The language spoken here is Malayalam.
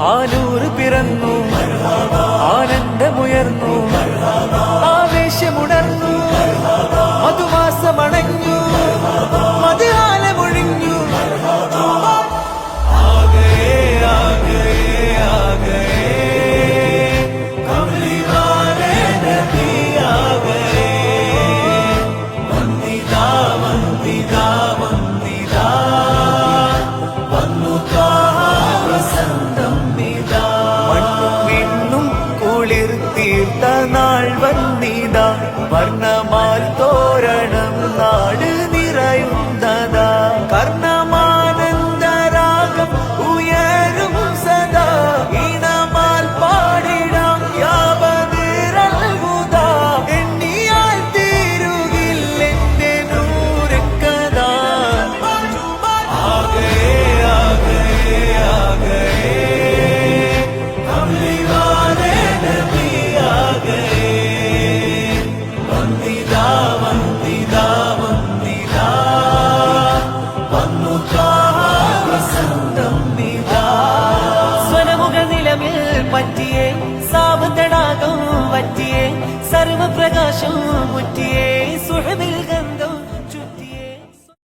ആലൂർ പിറന്നു, ആനന്ദമുയർന്നു, ആവേശമുണർന്നു, മധുമാസമണഞ്ഞു, മധുഹാലമൊഴിഞ്ഞു. തീർത്ത നാൾ വന്നിതാ, വർണ്ണമാൽ തോരണം നാട് നിറയുന്നതാ. കർണമാനന്ദരാഗം ഉയരും സദാ, ഇണമാൽ പാടിടാം യാവതിരൽഹുദാ. എണ്ണിയാൽ തീരുകില്ലെന്റെ നൂറുകഥാ. ആഗേ ആഗേ ആഗേ പറ്റിയേ സാവതടാകം പറ്റിയേ സർവപ്രകാശം മുറ്റിയേ